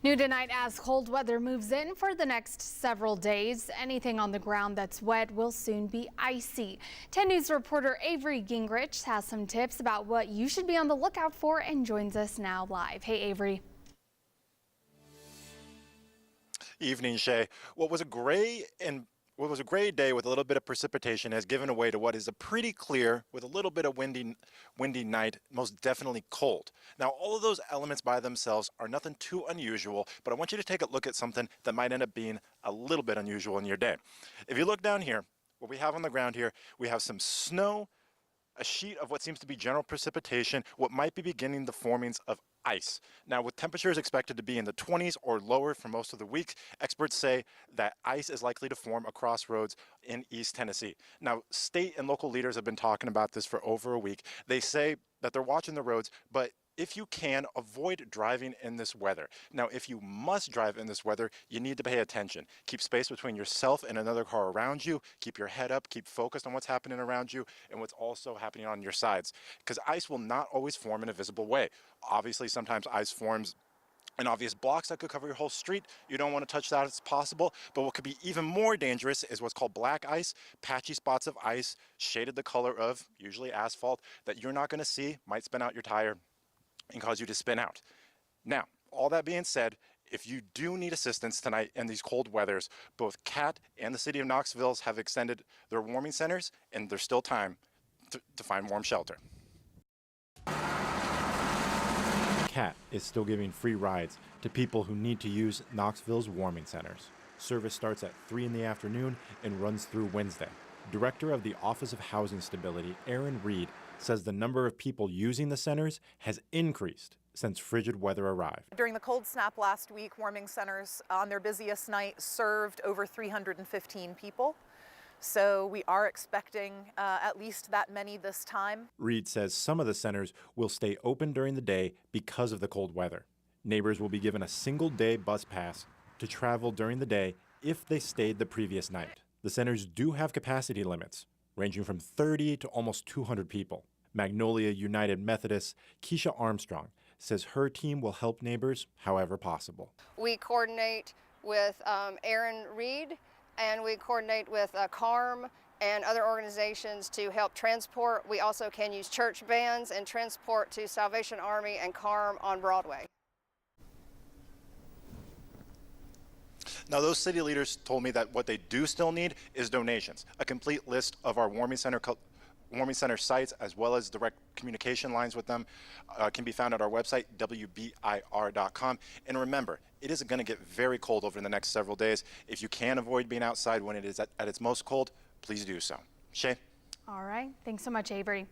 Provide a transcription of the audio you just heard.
New tonight as cold weather moves in for the next several days. Anything on the ground that's wet will soon be icy. 10 News reporter Avery Gingrich has some tips about what you should be on the lookout for and joins us now live. Hey, Avery. Evening, Shay. What was a gray day with a little bit of precipitation has given way to what is a pretty clear with a little bit of windy night, most definitely cold. Now, all of those elements by themselves are nothing too unusual, but I want you to take a look at something that might end up being a little bit unusual in your day. If you look down here, what we have on the ground here, we have some snow, a sheet of what seems to be general precipitation, what might be beginning the formings of ice. Now, with temperatures expected to be in the 20s or lower for most of the week, experts say that ice is likely to form across roads in East Tennessee. Now, state and local leaders have been talking about this for over a week. They say that they're watching the roads, but if you can, avoid driving in this weather. Now, if you must drive in this weather, you need to pay attention. Keep space between yourself and another car around you. Keep your head up. Keep focused on what's happening around you and what's also happening on your sides. Because ice will not always form in a visible way. Obviously, sometimes ice forms in obvious blocks that could cover your whole street. You don't want to touch that as possible. But what could be even more dangerous is what's called black ice, patchy spots of ice, shaded the color of usually asphalt that you're not going to see, might spin out your tire and cause you to spin out. Now, all that being said, if you do need assistance tonight in these cold weathers, both CAT and the city of Knoxville have extended their warming centers, and there's still time to find warm shelter. CAT is still giving free rides to people who need to use Knoxville's warming centers. Service starts at 3 in the afternoon and runs through Wednesday. Director of the Office of Housing Stability, Aaron Reed, says the number of people using the centers has increased since frigid weather arrived. During the cold snap last week, warming centers on their busiest night served over 315 people. So we are expecting at least that many this time. Reed says some of the centers will stay open during the day because of the cold weather. Neighbors will be given a single-day bus pass to travel during the day if they stayed the previous night. The centers do have capacity limits, ranging from 30 to almost 200 people. Magnolia United Methodist Keisha Armstrong says her team will help neighbors however possible. We coordinate with Aaron Reed, and we coordinate with CARM and other organizations to help transport. We also can use church vans and transport to Salvation Army and CARM on Broadway. Now, those city leaders told me that what they do still need is donations. A complete list of our warming center sites, as well as direct communication lines with them, can be found at our website, wbir.com. And remember, it is going to get very cold over the next several days. If you can avoid being outside when it is at its most cold, please do so. Shay? All right. Thanks so much, Avery.